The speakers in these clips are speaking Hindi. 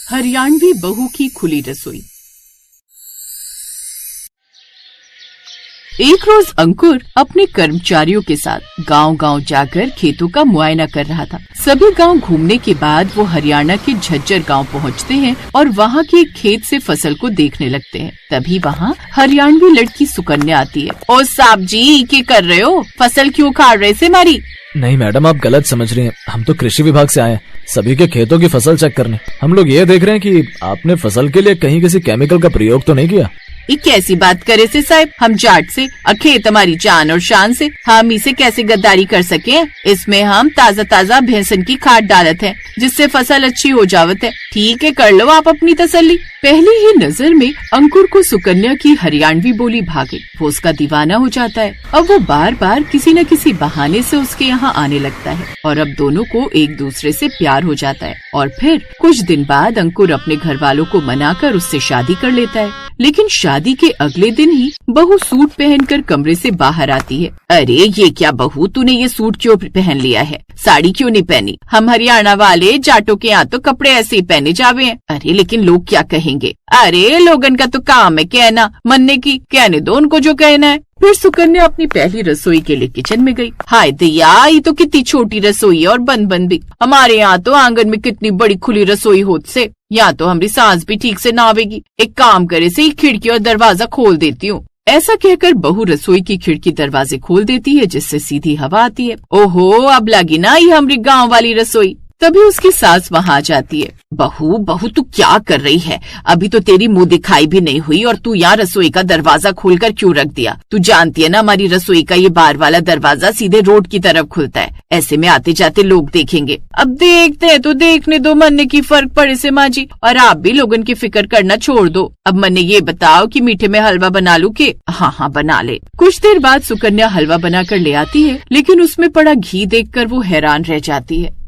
हरियाणवी बहू की खुली रसोई। एक रोज अंकुर अपने कर्मचारियों के साथ गांव-गांव जाकर खेतों का मुआयना कर रहा था। सभी गांव घूमने के बाद वो हरियाणा के झज्जर गांव पहुंचते हैं और वहां के खेत से फसल को देखने लगते हैं। तभी वहां हरियाणवी लड़की सुकन्या आती है। ओ साहब जी, क्या कर रहे हो? फसल क्यों उखाड़ रहे से मारी? नहीं मैडम, आप गलत समझ रही हैं। हम तो कृषि विभाग से आए हैं, सभी के खेतों की फसल चेक करने। हम लोग ये देख रहे हैं कि आपने फसल के लिए कहीं किसी केमिकल का प्रयोग तो नहीं किया। ये कैसी बात करे से साहब, हम जाट से और खेत हमारी जान और शान से, हम इसे कैसे गद्दारी कर सके? इसमें हम ताज़ा ताज़ा भैंसन की खाद डालत है, जिससे फसल अच्छी हो जावत है। ठीक है, कर लो आप अपनी तसल्ली। पहली ही नजर में अंकुर को सुकन्या की हरियाणवी बोली भा गई। वो उसका दीवाना हो जाता है। अब वो बार बार किसी न किसी बहाने से उसके यहाँ आने लगता है और अब दोनों को एक दूसरे से प्यार हो जाता है। और फिर कुछ दिन बाद अंकुर अपने घर वालों को मनाकर उससे शादी कर लेता है। लेकिन शादी के अगले दिन ही बहू सूट पहनकर कमरे से बाहर आती है। अरे ये क्या बहू, तूने ये सूट क्यों पहन लिया है? साड़ी क्यों नहीं पहनी? हम हरियाणा वाले जाटों के यहाँ तो कपड़े ऐसे ही पहने जावे हैं। अरे लेकिन लोग क्या कहेंगे? अरे लोगन का तो काम है कहना मनने की, कहने दो उनको जो कहना है। फिर सुकन्या अपनी पहली रसोई के लिए किचन में गई। हाय दया, ये तो कितनी छोटी रसोई है और बंद बंद भी। हमारे यहाँ तो आंगन में कितनी बड़ी खुली रसोई होत से, यहाँ तो हमारी सांस भी ठीक से ना आवेगी। एक काम करे से खिड़की और दरवाजा खोल देती हूँ। ऐसा कहकर बहू रसोई की खिड़की दरवाजे खोल देती है, जिससे सीधी हवा आती है। ओहो, अब लगी ना ये हमारी गाँव वाली रसोई। तभी उसकी सास वहाँ आ जाती है। बहू बहू, तू क्या कर रही है? अभी तो तेरी मुंह दिखाई भी नहीं हुई और तू यहाँ रसोई का दरवाजा खोलकर क्यों रख दिया? तू जानती है ना हमारी रसोई का ये बाहर वाला दरवाजा सीधे रोड की तरफ खुलता है। ऐसे में आते जाते लोग देखेंगे। अब देखते हैं तो देखने दो, मन्ने की फर्क पड़े से माँ जी। और आप भी लोगन की फिक्र करना छोड़ दो। अब मन्ने ये बताओ कि मीठे में हलवा बना लूं के? हाँ बना ले। कुछ देर बाद सुकन्या हलवा बनाकर ले आती है, लेकिन उसमें पड़ा घी देखकर वो हैरान रह जाती है,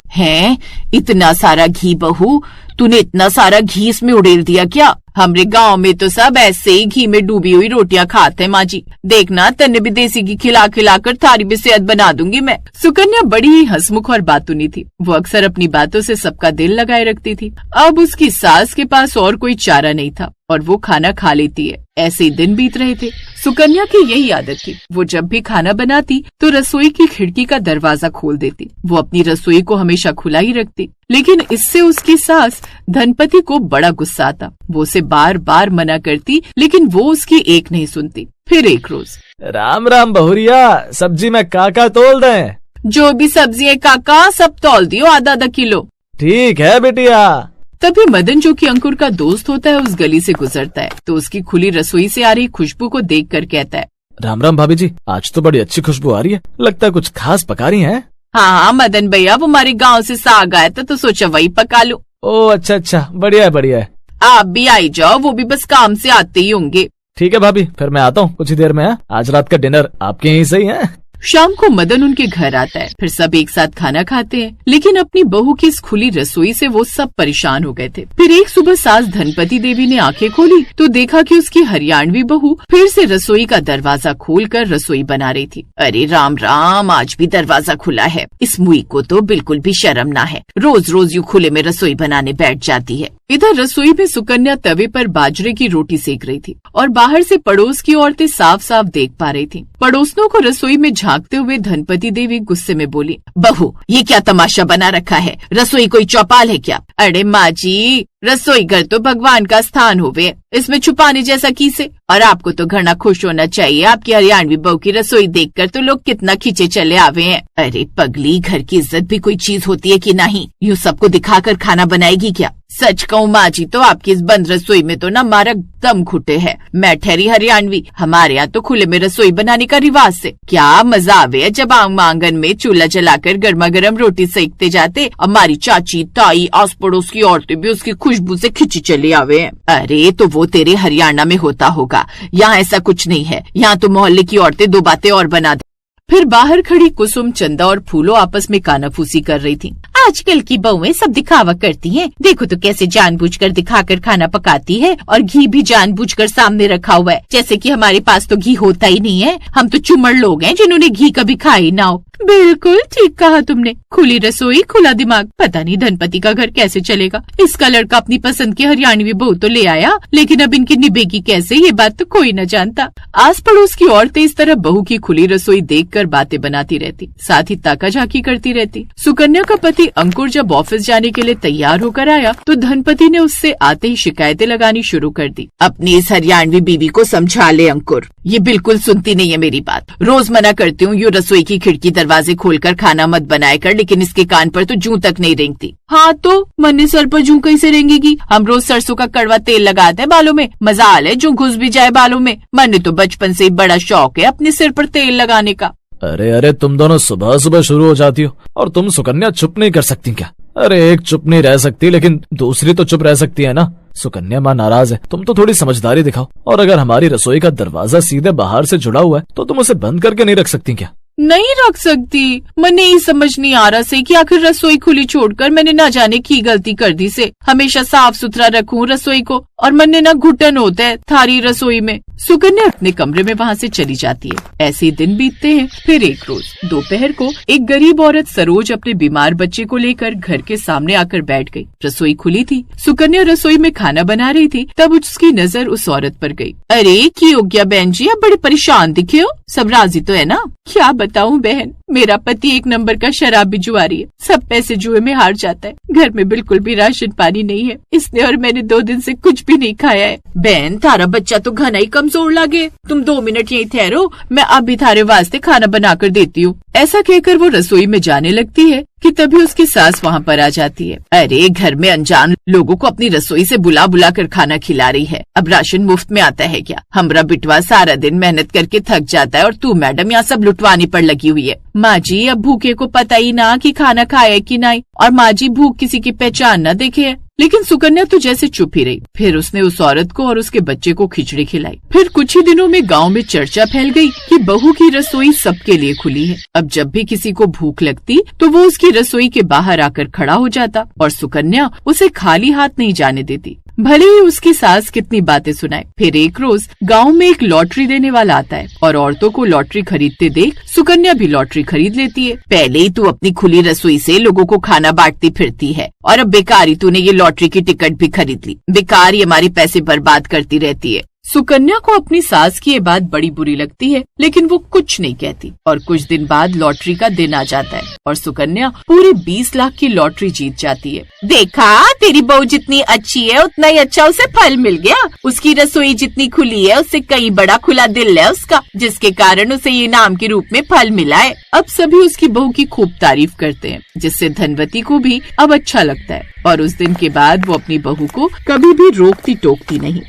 इतना सारा घी बहू, तूने इतना सारा घी इसमें उड़ेल दिया क्या? हमरे गांव में तो सब ऐसे ही घी में डूबी हुई रोटियां खाते हैं माँ जी। देखना तन्ने भी देसी घी खिला खिलाकर थारी भी सेहत बना दूंगी मैं। सुकन्या बड़ी ही हंसमुख और बातूनी थी। वो अक्सर अपनी बातों से सबका दिल लगाए रखती थी। अब उसकी सास के पास और कोई चारा नहीं था और वो खाना खा लेती है। ऐसे ही दिन बीत रहे थे। सुकन्या की यही आदत थी, वो जब भी खाना बनाती तो रसोई की खिड़की का दरवाजा खोल देती। वो अपनी रसोई को हमेशा खुला ही रखती, लेकिन इससे उसकी सास धनपति को बड़ा गुस्सा आता। वो उसे बार बार मना करती, लेकिन वो उसकी एक नहीं सुनती। फिर एक रोज, राम राम बहुरिया, सब्जी में काका तोल दें? जो भी सब्जी है काका सब तौल दियो, आधा आधा किलो। ठीक है बेटिया। तभी मदन, जो कि अंकुर का दोस्त होता है, उस गली से गुजरता है तो उसकी खुली रसोई से आ रही खुशबू को देखकर कहता है, राम राम भाभी जी, आज तो बड़ी अच्छी खुशबू आ रही है। लगता है कुछ खास पका रही हैं? हाँ मदन भैया, वो हमारे गांव से साग आया था तो सोचा वही पका लूं। ओ अच्छा, बढ़िया है बढ़िया है। आप भी आई जाओ, वो भी बस काम से आते ही होंगे। ठीक है भाभी, फिर मैं आता हूँ कुछ ही देर में। आज रात का डिनर आपके यहीं सही है? शाम को मदन उनके घर आता है। फिर सब एक साथ खाना खाते हैं, लेकिन अपनी बहू की इस खुली रसोई से वो सब परेशान हो गए थे। फिर एक सुबह सास धनपति देवी ने आंखें खोली तो देखा कि उसकी हरियाणवी बहू फिर से रसोई का दरवाजा खोलकर रसोई बना रही थी। अरे राम राम, आज भी दरवाजा खुला है। इस मुई को तो बिल्कुल भी शर्म ना है, रोज रोज यूँ खुले में रसोई बनाने बैठ जाती है। इधर रसोई में सुकन्या तवे पर बाजरे की रोटी सेक रही थी और बाहर से पड़ोस की औरतें साफ साफ देख पा रही थीं। पड़ोसनों को रसोई में झांकते हुए धनपति देवी गुस्से में बोली, बहू ये क्या तमाशा बना रखा है? रसोई कोई चौपाल है क्या? अरे माँ जी, रसोई घर तो भगवान का स्थान होवे, इसमें छुपाने जैसा किसे? और आपको तो घना खुश होना चाहिए, आपकी हरियाणवी बहू की रसोई देखकर तो लोग कितना खींचे चले आवे हैं। अरे पगली, घर की इज्जत भी कोई चीज होती है कि नहीं? यूँ सबको दिखाकर खाना बनाएगी क्या? सच कहूँ माँ जी, तो आपकी इस बंद रसोई में तो ना मारा दम घुटे है। मैं ठहरी हरियाणवी, हमारे यहाँ तो खुले में रसोई बनाने का रिवाज से क्या मजा आवे जब आंगन में चूल्हा जलाकर गर्मा गर्म रोटी सेकते जाते। हमारी चाची ताई आस पड़ोस की औरतें भी उसकी खुशबू से खिंची चली आवे हैं। अरे तो वो तेरे हरियाणा में होता होगा, यहाँ ऐसा कुछ नहीं है। यहाँ तो मोहल्ले की औरतें दो बातें और बना दे। फिर बाहर खड़ी कुसुम, चंदा और फूलो आपस में कानाफूसी कर रही थी। आजकल की बहुएं सब दिखावा करती हैं। देखो तो कैसे जानबूझकर दिखाकर खाना पकाती है, और घी भी जानबूझकर सामने रखा हुआ है, जैसे कि हमारे पास तो घी होता ही नहीं है। हम तो चुमड़ लोग हैं जिन्होंने घी कभी खाई ना हो। बिल्कुल ठीक कहा तुमने, खुली रसोई खुला दिमाग। पता नहीं धनपति का घर कैसे चलेगा। इसका लड़का अपनी पसंद की हरियाणवी बहू तो ले आया, लेकिन अब इनकी निभेगी कैसे, ये बात तो कोई न जानता। आस पड़ोस की औरतें इस तरह बहू की खुली रसोई देखकर बातें बनाती रहती, साथ ही ताका झाकी करती रहती। सुकन्या का पति अंकुर जब ऑफिस जाने के लिए तैयार होकर आया तो धनपति ने उससे आते ही शिकायतें लगानी शुरू कर दी। अपनी इस हरियाणवी बीवी को समझा ले अंकुर, ये बिल्कुल सुनती नहीं है मेरी बात। रोज मना करती हूँ यूँ रसोई की खिड़की दरवाजे खोलकर खाना मत बनाया कर, लेकिन इसके कान पर तो जूं तक नहीं रेंगती। हाँ तो मन्ने सर पर जूं कैसे रेंगेगी? हम रोज सरसों का कड़वा तेल लगाते हैं बालों में, मजाल है जूं घुस भी जाए बालों में। मन्ने तो बचपन से ही बड़ा शौक है अपने सिर पर तेल लगाने का। अरे अरे, तुम दोनों सुबह सुबह शुरू हो जाती हो, और तुम सुकन्या चुप नहीं कर सकती क्या? अरे एक चुप नहीं रह सकती, लेकिन दूसरी तो चुप रह सकती है ना। सुकन्या माँ नाराज है, तुम तो थोड़ी समझदारी दिखाओ। और अगर हमारी रसोई का दरवाजा सीधे बाहर से जुड़ा हुआ है तो तुम उसे बंद करके नहीं रख सकती क्या? नहीं रख सकती। मैंने ये समझ नहीं आ रहा से कि आखिर रसोई खुली छोड़कर मैंने ना जाने की गलती कर दी से। हमेशा साफ सुथरा रखूं रसोई को, और मैंने ना घुटन होता है थारी रसोई में। सुकन्या अपने कमरे में वहाँ से चली जाती है। ऐसे दिन बीतते हैं। फिर एक रोज दोपहर को एक गरीब औरत सरोज अपने बीमार बच्चे को लेकर घर के सामने आकर बैठ गई। रसोई खुली थी, सुकन्या रसोई में खाना बना रही थी, तब उसकी नजर उस औरत पर गई। अरे की हो गया बहन जी, आप बड़े परेशान दिखे हो, सब राजी तो है ना? क्या बताऊं बहन, मेरा पति एक नंबर का शराबी जुआरी है, सब पैसे जुए में हार जाता है। घर में बिल्कुल भी राशन पानी नहीं है, इसने और मैंने 2 दिन से कुछ भी नहीं खाया है। बहन थारा बच्चा तो घना ही कमजोर लगे, तुम 2 मिनट यहीं ठहरो, मैं अभी थारे वास्ते खाना बनाकर देती हूँ। ऐसा कहकर वो रसोई में जाने लगती है कि तभी उसकी सास वहाँ पर आ जाती है। अरे घर में अनजान लोगों को अपनी रसोई से बुला बुला कर खाना खिला रही है, अब राशन मुफ्त में आता है क्या? हमरा बिटवा सारा दिन मेहनत करके थक जाता है और तू मैडम यहाँ सब लुटवाने पर लगी हुई है। माँ जी अब भूखे को पता ही ना कि खाना खाया कि नहीं, और माँ जी भूख किसी की पहचान न देखे है। लेकिन सुकन्या तो जैसे चुप ही रही। फिर उसने उस औरत को और उसके बच्चे को खिचड़ी खिलाई। फिर कुछ ही दिनों में गांव में चर्चा फैल गई कि बहू की रसोई सबके लिए खुली है। अब जब भी किसी को भूख लगती तो वो उसकी रसोई के बाहर आकर खड़ा हो जाता और सुकन्या उसे खाली हाथ नहीं जाने देती, भले ही उसकी सास कितनी बातें सुनाए। फिर एक रोज गांव में एक लॉटरी देने वाला आता है और औरतों को लॉटरी खरीदते देख सुकन्या भी लॉटरी खरीद लेती है। पहले ही तू अपनी खुली रसोई से लोगों को खाना बांटती फिरती है, और अब बेकारी तूने ये लॉटरी की टिकट भी खरीद ली। बेकार ही हमारे पैसे बर्बाद करती रहती है। सुकन्या को अपनी सास की ये बात बड़ी बुरी लगती है, लेकिन वो कुछ नहीं कहती। और कुछ दिन बाद लॉटरी का दिन आ जाता है और सुकन्या पूरे 20 लाख की लॉटरी जीत जाती है। देखा, तेरी बहू जितनी अच्छी है उतना ही अच्छा उसे फल मिल गया। उसकी रसोई जितनी खुली है उससे कहीं बड़ा खुला दिल है उसका, जिसके कारण उसे ये इनाम के रूप में फल मिला है। अब सभी उसकी बहू की खूब तारीफ करते हैं, जिससे धनवती को भी अब अच्छा लगता है, और उस दिन के बाद वो अपनी बहू को कभी भी रोकती टोकती नहीं।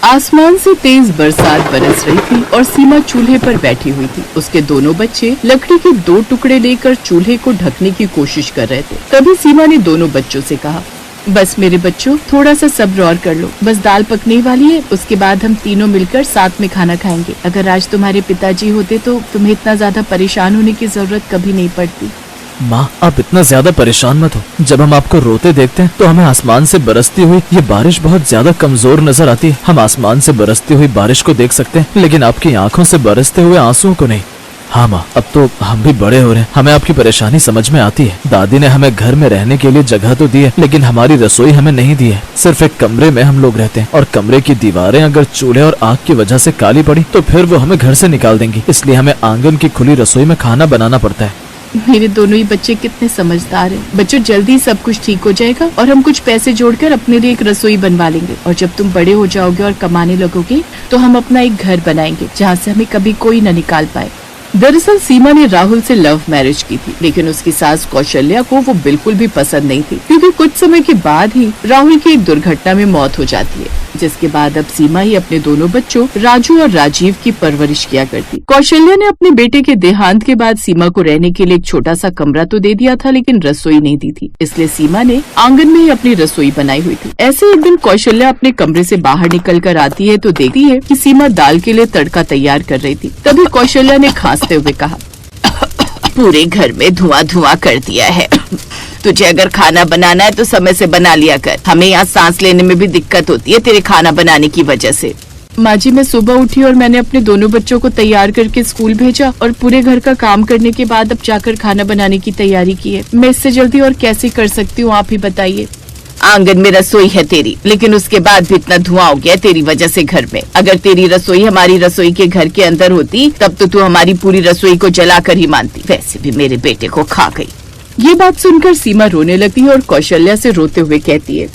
आसमान से तेज बरसात बरस रही थी और सीमा चूल्हे पर बैठी हुई थी। उसके दोनों बच्चे लकड़ी के 2 टुकड़े लेकर चूल्हे को ढकने की कोशिश कर रहे थे। तभी सीमा ने दोनों बच्चों से कहा, बस मेरे बच्चों थोड़ा सा सब्र और कर लो, बस दाल पकने वाली है, उसके बाद हम तीनों मिलकर साथ में खाना खाएंगे। अगर आज तुम्हारे पिताजी होते तो तुम्हें इतना ज्यादा परेशान होने की जरूरत कभी नहीं पड़ती। माँ आप इतना ज्यादा परेशान मत हो। जब हम आपको रोते देखते हैं तो हमें आसमान से बरसती हुई ये बारिश बहुत ज्यादा कमजोर नजर आती है। हम आसमान से बरसती हुई बारिश को देख सकते हैं, लेकिन आपकी आंखों से बरसते हुए आंसुओं को नहीं। हाँ माँ, अब तो हम भी बड़े हो रहे हैं, हमें आपकी परेशानी समझ में आती है। दादी ने हमें घर में रहने के लिए जगह तो दी है, लेकिन हमारी रसोई हमें नहीं दी है। सिर्फ एक कमरे में हम लोग रहते हैं, और कमरे की दीवारें अगर चूल्हे और आग की वजह से काली पड़ी तो फिर वो हमें घर से निकाल देंगी। इसलिए हमें आंगन की खुली रसोई में खाना बनाना पड़ता है। मेरे दोनों ही बच्चे कितने समझदार हैं। बच्चों जल्दी सब कुछ ठीक हो जाएगा और हम कुछ पैसे जोड़कर अपने लिए एक रसोई बनवा लेंगे, और जब तुम बड़े हो जाओगे और कमाने लगोगे तो हम अपना एक घर बनाएंगे जहाँ से हमें कभी कोई न निकाल पाए। दरअसल सीमा ने राहुल से लव मैरिज की थी, लेकिन उसकी सास कौशल्या को वो बिल्कुल भी पसंद नहीं थी, क्योंकि कुछ समय के बाद ही राहुल की एक दुर्घटना में मौत हो जाती है, जिसके बाद अब सीमा ही अपने दोनों बच्चों राजू और राजीव की परवरिश किया करती। कौशल्या ने अपने बेटे के देहांत के बाद सीमा को रहने के लिए एक छोटा सा कमरा तो दे दिया था, लेकिन रसोई नहीं दी थी, इसलिए सीमा ने आंगन में ही अपनी रसोई बनाई हुई थी। ऐसे एक दिन कौशल्या अपने कमरे से बाहर निकल कर आती है तो देखती है कि सीमा दाल के लिए तड़का तैयार कर रही थी। तभी कौशल्या ने खांसते हुए कहा, पूरे घर में धुआं धुआं कर दिया है, तुझे अगर खाना बनाना है तो समय से बना लिया कर, हमें यहाँ सांस लेने में भी दिक्कत होती है तेरे खाना बनाने की वजह से। माँ जी, मैं सुबह उठी और मैंने अपने दोनों बच्चों को तैयार करके स्कूल भेजा और पूरे घर का काम करने के बाद अब जाकर खाना बनाने की तैयारी की है। मैं इससे जल्दी और कैसे कर सकती हूँ, आप ही बताइए। आंगन में रसोई है तेरी, लेकिन उसके बाद भी इतना धुआं हो गया तेरी वजह से घर में। अगर तेरी रसोई हमारी रसोई के घर के अंदर होती तब तो तू हमारी पूरी रसोई को जलाकर ही मानती। वैसे भी मेरे बेटे को खा गई। ये बात सुनकर सीमा रोने लगती है और कौशल्या से रोते हुए कहती है,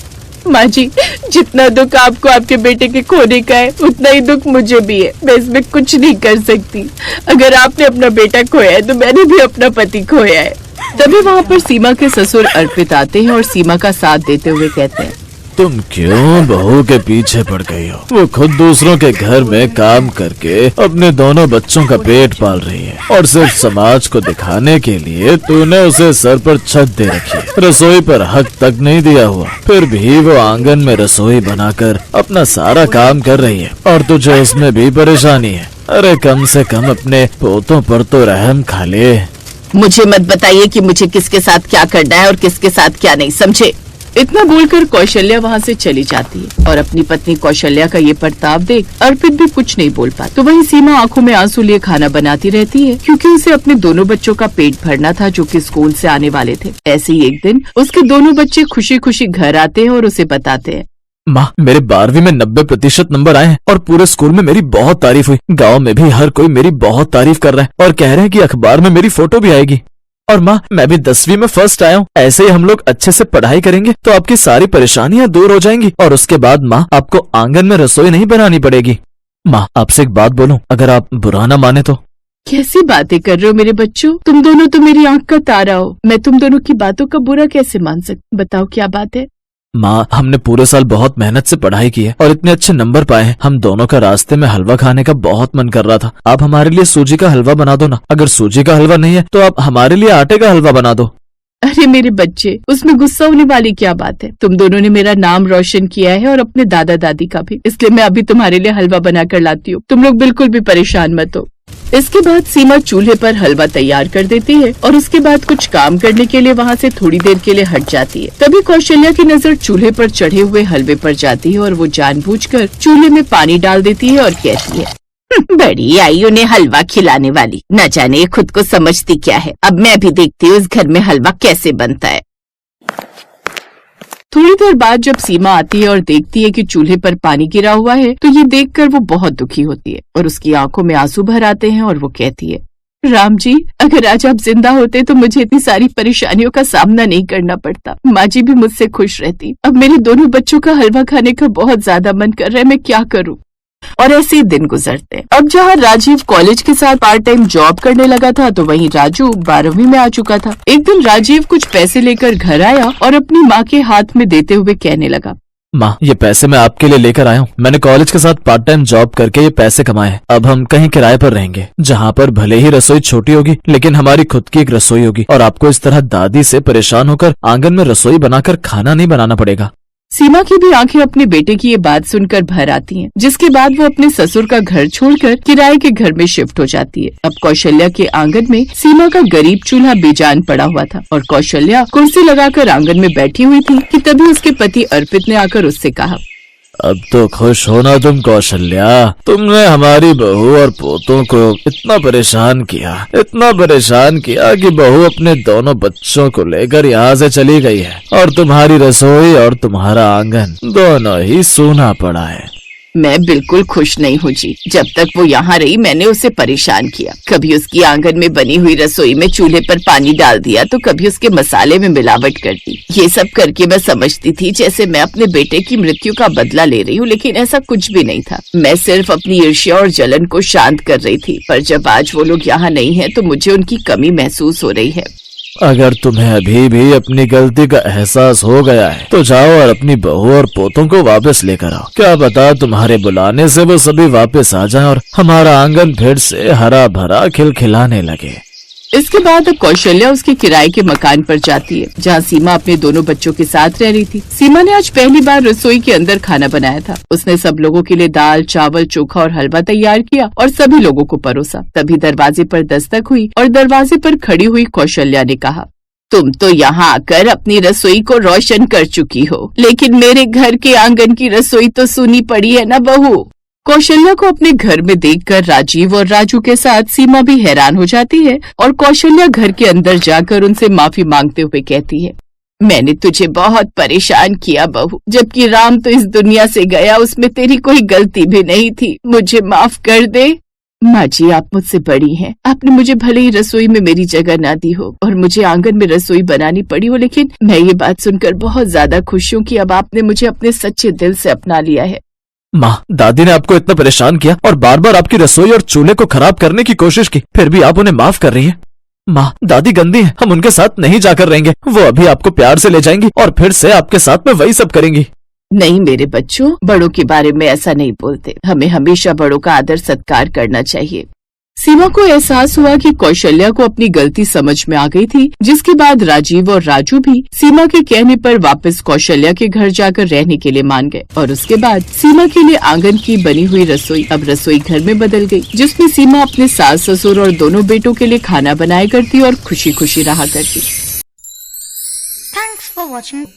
माँ जी, जितना दुख आपको आपके बेटे के खोने का है उतना ही दुख मुझे भी है। मैं इसमें कुछ नहीं कर सकती। अगर आपने अपना बेटा खोया है तो मैंने भी अपना पति खोया है। तभी वहाँ पर सीमा के ससुर अर्पित आते हैं और सीमा का साथ देते हुए कहते हैं, तुम क्यों बहू के पीछे पड़ गई हो? वो खुद दूसरों के घर में काम करके अपने दोनों बच्चों का पेट पाल रही है और सिर्फ समाज को दिखाने के लिए तूने उसे सर पर छत दे रखी है, रसोई पर हक तक नहीं दिया हुआ। फिर भी वो आंगन में रसोई बनाकर अपना सारा काम कर रही है और तुझे उसमें भी परेशानी है। अरे कम से कम अपने पोतों पर तो रहम खा ले। मुझे मत बताइए कि मुझे किसके साथ क्या करना है और किसके साथ क्या नहीं, समझे? इतना बोलकर कौशल्या वहाँ से चली जाती है और अपनी पत्नी कौशल्या का ये प्रताप देख अर्पित भी कुछ नहीं बोल पाता। तो वहीं सीमा आंखों में आंसू लिए खाना बनाती रहती है, क्योंकि उसे अपने दोनों बच्चों का पेट भरना था जो कि स्कूल से आने वाले थे। ऐसे ही एक दिन उसके दोनों बच्चे खुशी खुशी घर आते हैं और उसे बताते हैं, माँ, मेरे 12वीं में 90% नंबर आए हैं और पूरे स्कूल में मेरी बहुत तारीफ हुई। गांव में भी हर कोई मेरी बहुत तारीफ कर रहा है और कह रहे हैं कि अखबार में मेरी फोटो भी आएगी। और माँ, मैं भी 10वीं में फर्स्ट आया हूँ। ऐसे ही हम लोग अच्छे से पढ़ाई करेंगे तो आपकी सारी परेशानियाँ दूर हो जाएंगी और उसके बाद माँ, आपको आंगन में रसोई नहीं बनानी पड़ेगी। माँ, आपसे एक बात बोलूं, अगर आप बुरा ना माने तो। कैसी बातें कर रहे हो मेरे बच्चों? तुम दोनों तो मेरी आंख का तारा हो। मैं तुम दोनों की बातों का बुरा कैसे मान सकती? बताओ क्या बात है? माँ, हमने पूरे साल बहुत मेहनत से पढ़ाई की है और इतने अच्छे नंबर पाए हैं। हम दोनों का रास्ते में हलवा खाने का बहुत मन कर रहा था। आप हमारे लिए सूजी का हलवा बना दो ना। अगर सूजी का हलवा नहीं है तो आप हमारे लिए आटे का हलवा बना दो। अरे मेरे बच्चे, उसमें गुस्सा होने वाली क्या बात है? तुम दोनों ने मेरा नाम रोशन किया है और अपने दादा दादी का भी, इसलिए मैं अभी तुम्हारे लिए हलवा बना कर लाती हूँ। तुम लोग बिल्कुल भी परेशान मत हो। इसके बाद सीमा चूल्हे पर हलवा तैयार कर देती है और उसके बाद कुछ काम करने के लिए वहाँ से थोड़ी देर के लिए हट जाती है। तभी कौशल्या की नजर चूल्हे पर चढ़े हुए हलवे पर जाती है और वो जानबूझकर चूल्हे में पानी डाल देती है और कहती है, बड़ी आई उन्हें हलवा खिलाने वाली, न जाने ये खुद को समझती क्या है। अब मैं भी देखती हूँ इस घर में हलवा कैसे बनता है। थोड़ी देर बाद जब सीमा आती है और देखती है कि चूल्हे पर पानी गिरा हुआ है तो ये देखकर वो बहुत दुखी होती है और उसकी आंखों में आंसू भर आते हैं और वो कहती है, राम जी, अगर आज आप जिंदा होते तो मुझे इतनी सारी परेशानियों का सामना नहीं करना पड़ता। माँ जी भी मुझसे खुश रहती। अब मेरे दोनों बच्चों का हलवा खाने का बहुत ज्यादा मन कर रहा है, मैं क्या करूँ? और ऐसे ही दिन गुजरते हैं। अब जहाँ राजीव कॉलेज के साथ पार्ट टाइम जॉब करने लगा था तो वहीं राजू 12वीं में आ चुका था। एक दिन राजीव कुछ पैसे लेकर घर आया और अपनी माँ के हाथ में देते हुए कहने लगा, माँ, ये पैसे मैं आपके लिए लेकर आया हूँ। मैंने कॉलेज के साथ पार्ट टाइम जॉब करके ये पैसे कमाए हैं। अब हम कहीं किराए पर रहेंगे, जहाँ पर भले ही रसोई छोटी होगी लेकिन हमारी खुद की एक रसोई होगी और आपको इस तरह दादी से परेशान होकर आंगन में रसोई बनाकर खाना नहीं बनाना पड़ेगा। सीमा की भी आंखें अपने बेटे की ये बात सुनकर भर आती हैं, जिसके बाद वो अपने ससुर का घर छोड़कर किराए के घर में शिफ्ट हो जाती है। अब कौशल्या के आंगन में सीमा का गरीब चूल्हा बेजान पड़ा हुआ था और कौशल्या कुर्सी लगाकर आंगन में बैठी हुई थी कि तभी उसके पति अर्पित ने आकर उससे कहा, अब तो खुश होना तुम कौशल्या, तुमने हमारी बहू और पोतों को इतना परेशान किया कि बहू अपने दोनों बच्चों को लेकर यहाँ से चली गई है और तुम्हारी रसोई और तुम्हारा आंगन दोनों ही सूना पड़ा है। मैं बिल्कुल खुश नहीं हूँ जी। जब तक वो यहाँ रही मैंने उसे परेशान किया। कभी उसकी आंगन में बनी हुई रसोई में चूल्हे पर पानी डाल दिया तो कभी उसके मसाले में मिलावट कर दी। ये सब करके मैं समझती थी जैसे मैं अपने बेटे की मृत्यु का बदला ले रही हूँ, लेकिन ऐसा कुछ भी नहीं था। मैं सिर्फ अपनी ईर्ष्या और जलन को शांत कर रही थी। पर जब आज वो लोग यहाँ नहीं है तो मुझे उनकी कमी महसूस हो रही है। अगर तुम्हें अभी भी अपनी गलती का एहसास हो गया है तो जाओ और अपनी बहू और पोतों को वापस लेकर आओ। क्या पता तुम्हारे बुलाने से वो सभी वापस आ जाएं और हमारा आंगन फिर से हरा भरा खिलखिलाने लगे। इसके बाद अब कौशल्या उसके किराए के मकान पर जाती है जहाँ सीमा अपने दोनों बच्चों के साथ रह रही थी। सीमा ने आज पहली बार रसोई के अंदर खाना बनाया था। उसने सब लोगों के लिए दाल, चावल, चोखा और हलवा तैयार किया और सभी लोगों को परोसा। तभी दरवाजे पर दस्तक हुई और दरवाजे पर खड़ी हुई कौशल्या ने कहा, तुम तो यहाँ आकर अपनी रसोई को रोशन कर चुकी हो, लेकिन मेरे घर के आंगन की रसोई तो सूनी पड़ी है ना बहू। कौशल्या को अपने घर में देखकर राजीव और राजू के साथ सीमा भी हैरान हो जाती है और कौशल्या घर के अंदर जाकर उनसे माफी मांगते हुए कहती है, मैंने तुझे बहुत परेशान किया बहू, जबकि राम तो इस दुनिया से गया, उसमें तेरी कोई गलती भी नहीं थी, मुझे माफ कर दे। माँ जी, आप मुझसे बड़ी हैं, आपने मुझे भले ही रसोई में मेरी जगह ना दी हो और मुझे आंगन में रसोई बनानी पड़ी हो, लेकिन मैं ये बात सुनकर बहुत ज्यादा खुश हूँ कि अब आपने मुझे अपने सच्चे दिल से अपना लिया है। माँ, दादी ने आपको इतना परेशान किया और बार बार आपकी रसोई और चूल्हे को खराब करने की कोशिश की, फिर भी आप उन्हें माफ कर रही हैं। माँ, दादी गंदी है, हम उनके साथ नहीं जाकर रहेंगे, वो अभी आपको प्यार से ले जाएंगी और फिर से आपके साथ में वही सब करेंगी। नहीं मेरे बच्चों, बड़ों के बारे में ऐसा नहीं बोलते, हमें हमेशा बड़ों का आदर सत्कार करना चाहिए। सीमा को एहसास हुआ कि कौशल्या को अपनी गलती समझ में आ गई थी, जिसके बाद राजीव और राजू भी सीमा के कहने पर वापस कौशल्या के घर जाकर रहने के लिए मान गए और उसके बाद सीमा के लिए आंगन की बनी हुई रसोई अब रसोई घर में बदल गई, जिसमें सीमा अपने सास ससुर और दोनों बेटों के लिए खाना बनाया करती और खुशी खुशी रहा करती। Thanks for watching.